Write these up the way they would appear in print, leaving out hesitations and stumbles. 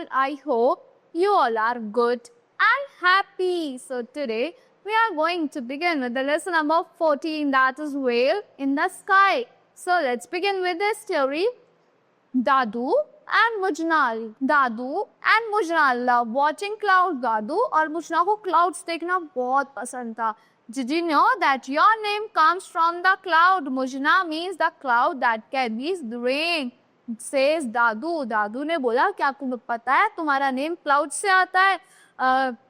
all. I hope you all are good and happy. So today we are going to begin with the lesson number 14, that is whale in the sky. So let's begin with this story. Dadu and Mujnal. Dadu and Mujnal love watching clouds. Dadu और मुजना को clouds देखना बहुत पसंद था. Did you know that your name comes from the cloud? Mujna means the cloud that carries the rain. Says Dadu. Dadu ने बोला क्या आपको पता है तुम्हारा नेम क्लाउड से आता है?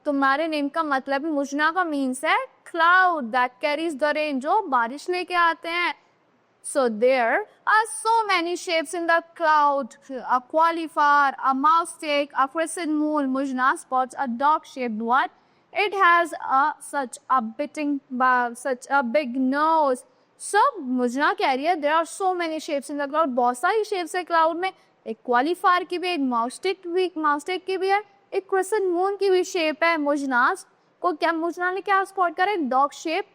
तुम्हारे नेम का मतलब मुजना का मीन्स है cloud that carries the rain, जो बारिश लेके आते हैं. So there are so many shapes in the cloud. A cauliflower, a mouse stick, a crescent moon. Mujna spots a dog-shaped one. It has such a big nose. So मुजना कह रही है there are so many shapes in the cloud. बहुत सारी shapes है cloud में. एक cauliflower की भी, एक mouse stick की भी है, एक crescent moon की भी shape है. मुजना ने क्या spot करा? एक dog shape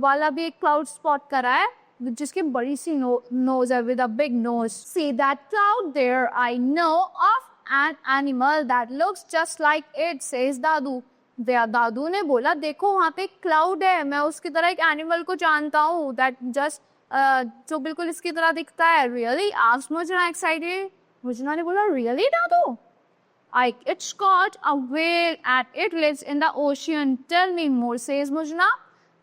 वाला भी एक cloud spot करा है जिसकी बड़ी सी nose है with a big nose. See that cloud there? I know of an animal that looks just like it, says Dadu. दादू ने बोला देखो वहाँ पे क्लाउड है, मैं उसकी तरह एक एनिमल को जानता हूँ दैट जस्ट जो बिल्कुल इसकी तरह दिखता है. Really? Asked Mujna excited. Mujna ने बोला रियली दादू? It's called a whale and it lives in the ocean. Tell me more, says मुजना.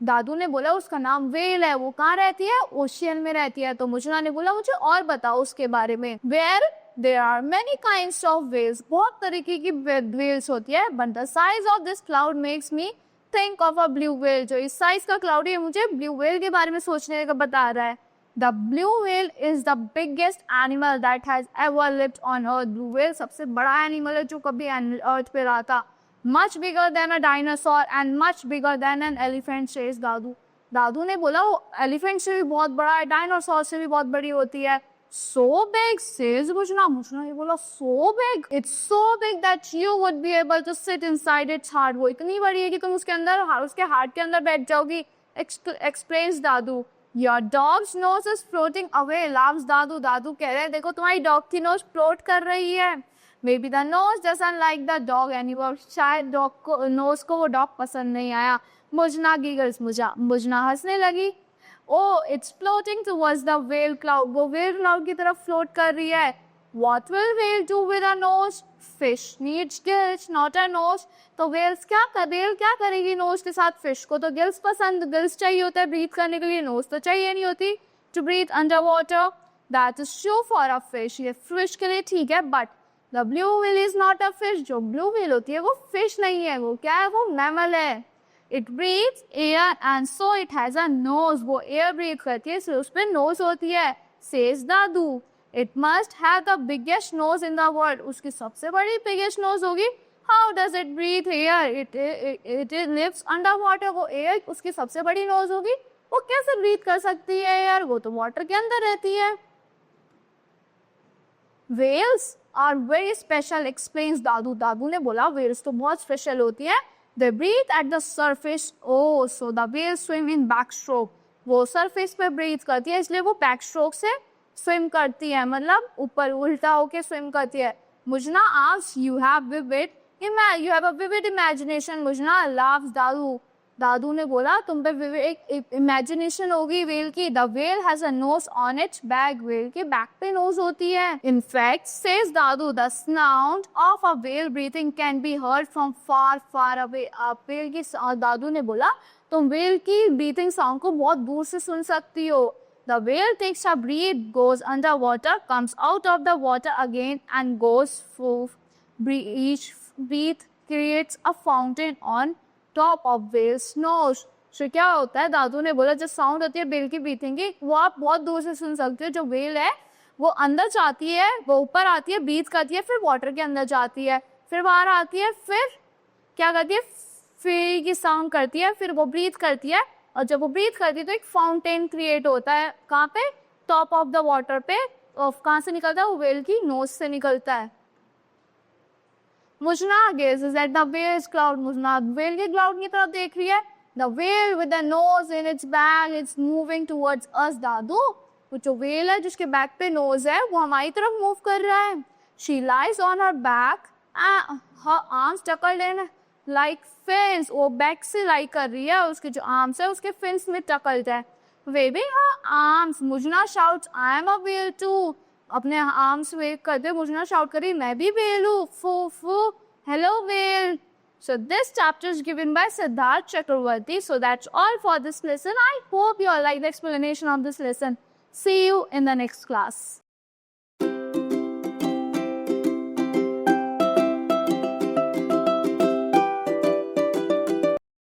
दादू ने बोला उसका नाम वेल है, वो कहाँ रहती है? ओशियन में रहती है. तो मुजना ने बोला मुझे और बताओ उसके बारे में. Where there are many kinds of whales. बहुत तरीके की whales होती है. But the size of this cloud makes me think of a blue whale. जो इस size का cloud है मुझे blue whale के बारे में सोचने का बता रहा है. The blue whale is the biggest animal that has ever lived on earth. Blue whale सबसे बड़ा animal है जो कभी earth पे रहा था. Much bigger than a dinosaur and much bigger than an elephant, says दादू. दादू ने बोला वो elephant से भी बहुत बड़ा है, dinosaur से भी बहुत बड़ी होती है. So big, says मुजना. मुजना ने बोला so big. It's so big that you would be able to sit inside its heart. वो इतनी बड़ी है कि तुम उसके अंदर, उसके हार्ट के अंदर बैठ जाओगी. Explains Dadu. Your dog's nose is floating away, laughs दादू. दादू कह रहे हैं देखो तुम्हारी डॉग की नोज फ्लोट कर रही है. Maybe the nose doesn't like the dog anymore. शायद डॉग को नोज को वो डॉग पसंद नहीं आया. मुजना giggles. मुजना हंसने लगी. Oh, it's floating towards the whale cloud. वो whale cloud की तरफ float कर रही है. What will whale do with a nose? Fish needs gills, not a nose. तो whale क्या करेगी nose के साथ? Fish को तो gills चाहिए होता है breathe करने के लिए, nose तो चाहिए नहीं होती to breathe underwater. That is true for a fish. ये fish के लिए ठीक है, but the blue whale is not a fish. जो blue whale होती है वो fish नहीं है, वो क्या है? वो mammal है. It breathes air and so it has a nose. वो air breathe करती है इसलिए उस पर nose होती है. Says Dadu. It must have the biggest nose in the world. उसकी सबसे बड़ी biggest nose होगी. How does it breathe air? It lives underwater. वो air उसकी सबसे बड़ी nose होगी. वो कैसे breathe कर सकती है यार? वो तो water के अंदर रहती है. Whales are very special, explains दादू. दादू ने बोला whales तो बहुत special होती है. They breathe at the surface. Oh, so the whales swim in backstroke. वो surface पे breathe करती है इसलिए वो backstroke से swim करती है, मतलब ऊपर उल्टा होके swim करती है. मुजना asks, you have a vivid imagination. मुजना laughs. दादू ने बोला तुम पे एक imagination होगी whale की. The whale has a nose on its back. whale के back पे nose होती है. In fact, says Dadu, the sound of a whale breathing can be heard from far away. whale की दादू ने बोला तुम whale की breathing sound को बहुत दूर से सुन सकती हो. The whale takes a breath, goes underwater, comes out of the water again and goes through. Each breath creates a fountain on top of whale's nose. तो क्या होता है? दादू ने बोला जो साउंड होती है whale की ब्रीथिंग की वो आप बहुत दूर से सुन सकते हो. जो whale है वो अंदर जाती है, वो ऊपर आती है, ब्रीथ करती है, फिर वाटर के अंदर जाती है, फिर बाहर आती है, फिर क्या करती है? फिर की साउंड करती है, फिर वो ब्रीथ करती है और जब वो ब्रीथ करती है तो एक फाउंटेन क्रिएट होता है. कहाँ पे? टॉप ऑफ द वाटर पे. कहाँ से निकलता है? वो whale की नोज से निकलता है. मुजना gazes at the whale's cloud. मुजना whale के cloud की तरफ देख रही है. The whale with the nose in its back is moving towards us. दादू वो जो whale है जिसके बैक पे nose है वो हमारी तरफ मूव कर रहा है. She lies on her back her arms tuckled in like fins. वो बैक से लाई कर रही है, उसके जो आर्म्स है उसके fins में टकल्ड है. Waving her arms, मुजना shouts, I am a whale too. अपने आर्म्स वेव करते मुजना शाउट करी, मैं भी whale हूँ. फू फू, hello whale. So this chapter is given by Siddharth Chakravarti. So that's all for this lesson. I hope you all like the explanation of this lesson. See you in the next class.